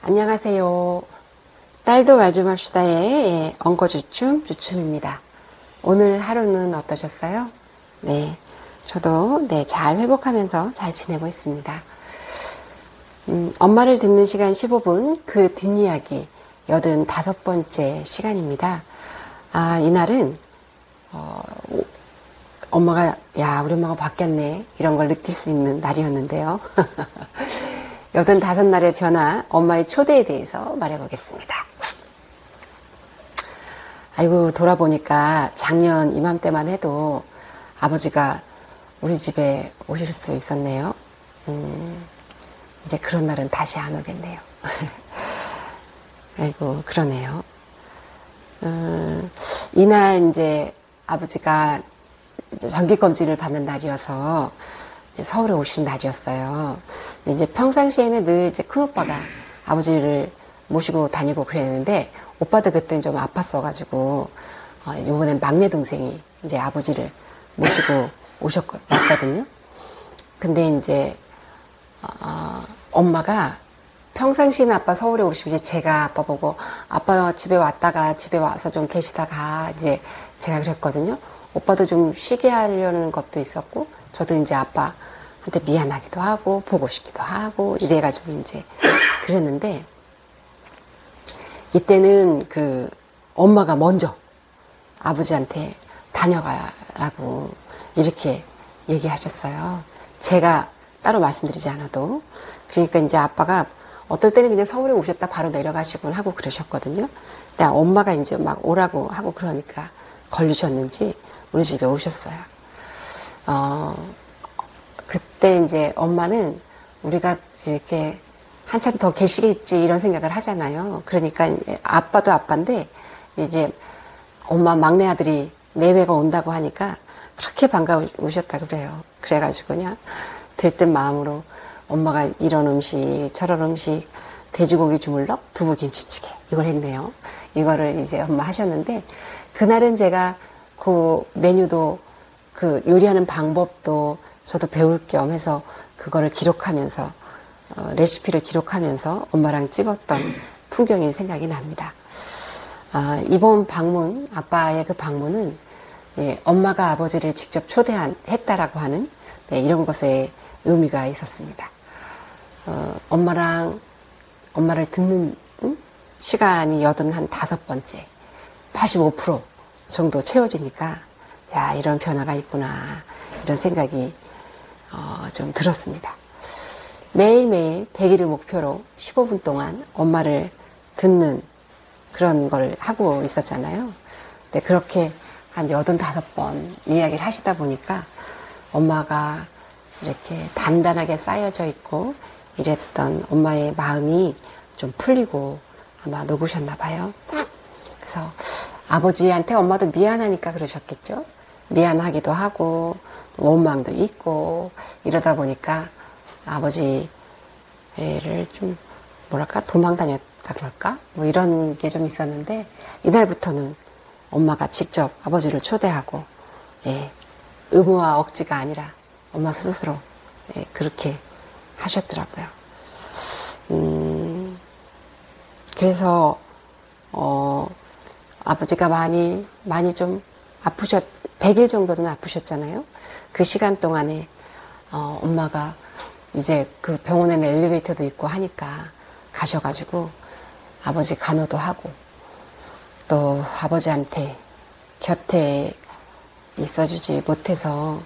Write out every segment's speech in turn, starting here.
안녕하세요. 딸도 말 좀 합시다의 엉거주춤입니다. 오늘 하루는 어떠셨어요? 네, 저도 잘 회복하면서 잘 지내고 있습니다. 엄마를 듣는 시간 15분, 그 뒷이야기 85번째 시간입니다. 이날은 엄마가 우리 엄마가 바뀌었네 이런 걸 느낄 수 있는 날이었는데요. 85날의 변화, 엄마의 초대에 대해서 말해보겠습니다. 아이고, 돌아보니까 작년 이맘때만 해도 아버지가 우리 집에 오실 수 있었네요. 이제 그런 날은 다시 안 오겠네요. 아이고, 그러네요. 이날 이제 아버지가 이제 정기검진을 받는 날이어서 서울에 오신 날이었어요. 근데 이제 평상시에는 늘 이제 큰오빠가 아버지를 모시고 다니고 그랬는데, 오빠도 그때는 좀 아팠어가지고, 요번엔 막내 동생이 이제 아버지를 모시고 왔거든요. 근데 이제, 엄마가 평상시에는 아빠 서울에 오시면 이제 제가 아빠 보고, 아빠 집에 왔다가 집에 와서 좀 계시다가 이제 제가 그랬거든요. 오빠도 좀 쉬게 하려는 것도 있었고, 저도 이제 아빠한테 미안하기도 하고, 보고 싶기도 하고, 이래가지고 이제 그랬는데, 이때는 엄마가 먼저 아버지한테 다녀가라고 이렇게 얘기하셨어요. 제가 따로 말씀드리지 않아도. 그러니까 이제 아빠가 어떨 때는 그냥 서울에 오셨다 바로 내려가시곤 하고 그러셨거든요. 근데 엄마가 이제 막 오라고 하고 그러니까 걸리셨는지 우리 집에 오셨어요. 그때 이제 엄마는 우리가 이렇게 한참 더 계시겠지 이런 생각을 하잖아요. 그러니까 아빠도 아빠인데 이제 엄마 막내 아들이 내외가 온다고 하니까 그렇게 반가우셨다 그래요. 그래가지고 그냥 들뜬 마음으로 엄마가 이런 음식 저런 음식 돼지고기 주물럭 두부 김치찌개 이걸 했네요. 이거를 이제 엄마 하셨는데 그날은 제가 그 메뉴도 요리하는 방법도 저도 배울 겸 해서 그거를 기록하면서 레시피를 기록하면서 엄마랑 찍었던 풍경이 생각이 납니다. 이번 방문, 아빠의 그 방문은 엄마가 아버지를 직접 초대했다라고 하는 이런 것에 의미가 있었습니다. 엄마를 듣는 시간이 85번째, 85% 정도 채워지니까 이런 변화가 있구나 이런 생각이 좀 들었습니다. 매일매일 100일을 목표로 15분 동안 엄마를 듣는 그런 걸 하고 있었잖아요. 근데 그렇게 한 85번 이야기를 하시다 보니까 엄마가 이렇게 단단하게 쌓여져 있고 이랬던 엄마의 마음이 좀 풀리고 아마 녹으셨나 봐요. 그래서 아버지한테 엄마도 미안하니까 그러셨겠죠. 미안하기도 하고 원망도 있고 이러다 보니까 아버지를 좀 도망 다녔다 그럴까? 뭐 이런 게 좀 있었는데 이날부터는 엄마가 직접 아버지를 초대하고 의무와 억지가 아니라 엄마 스스로 그렇게 하셨더라고요. 그래서 아버지가 많이 좀 100일 정도는 아프셨잖아요. 그 시간 동안에 엄마가 이제 그 병원에는 엘리베이터도 있고 하니까 가셔가지고 아버지 간호도 하고 또 아버지한테 곁에 있어주지 못해서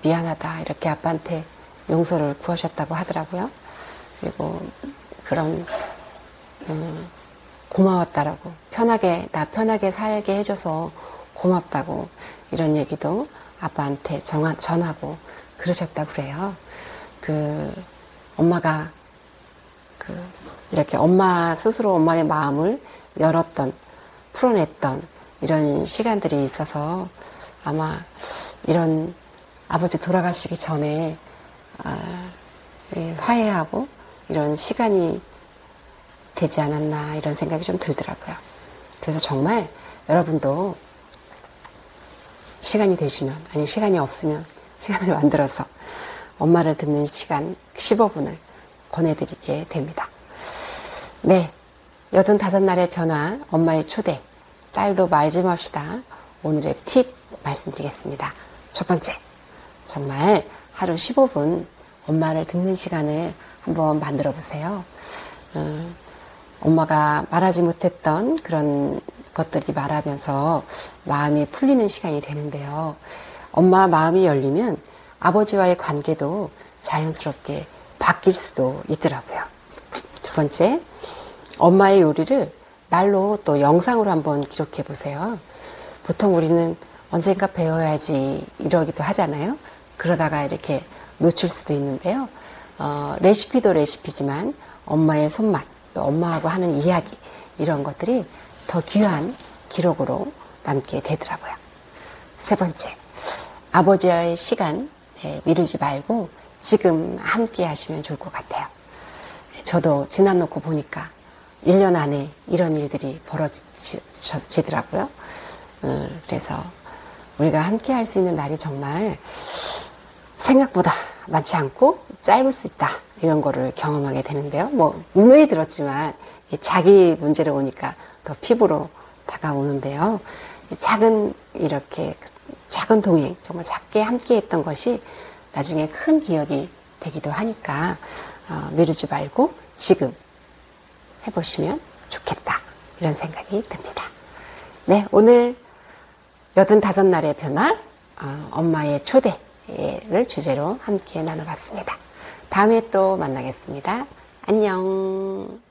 미안하다 이렇게 아빠한테 용서를 구하셨다고 하더라고요. 그리고 그런 고마웠다라고 나 편하게 살게 해줘서 고맙다고 이런 얘기도 아빠한테 전하고 그러셨다고 그래요. 엄마가 이렇게 엄마 스스로 엄마의 마음을 풀어냈던 이런 시간들이 있어서 아마 이런 아버지 돌아가시기 전에 화해하고 이런 시간이 되지 않았나 이런 생각이 좀 들더라고요. 그래서 정말 여러분도 시간이 되시면 아니 시간이 없으면 시간을 만들어서 엄마를 듣는 시간 15분을 권해드리게 됩니다. 네, 85날의 변화, 엄마의 초대, 딸도 말 좀 합시다. 오늘의 팁 말씀드리겠습니다. 첫 번째, 정말 하루 15분 엄마를 듣는 시간을 한번 만들어 보세요. 엄마가 말하지 못했던 그런 것들이 말하면서 마음이 풀리는 시간이 되는데요. 엄마 마음이 열리면 아버지와의 관계도 자연스럽게 바뀔 수도 있더라고요. 두 번째, 엄마의 요리를 말로 또 영상으로 한번 기록해 보세요. 보통 우리는 언젠가 배워야지 이러기도 하잖아요. 그러다가 이렇게 놓칠 수도 있는데요. 레시피도 레시피지만 엄마의 손맛, 또 엄마하고 하는 이야기, 이런 것들이 더 귀한 기록으로 남게 되더라고요. 세 번째, 아버지와의 시간 미루지 말고 지금 함께 하시면 좋을 것 같아요. 저도 지나놓고 보니까 1년 안에 이런 일들이 벌어지더라고요. 그래서 우리가 함께 할 수 있는 날이 정말 생각보다 많지 않고 짧을 수 있다. 이런 거를 경험하게 되는데요. 뭐 누누이 들었지만 자기 문제로 오니까 더 피부로 다가오는데요. 이렇게 작은 동행, 정말 작게 함께 했던 것이 나중에 큰 기억이 되기도 하니까 미루지 말고 지금 해보시면 좋겠다. 이런 생각이 듭니다. 네, 오늘 85날의 변화, 엄마의 초대를 주제로 함께 나눠봤습니다. 다음에 또 만나겠습니다. 안녕.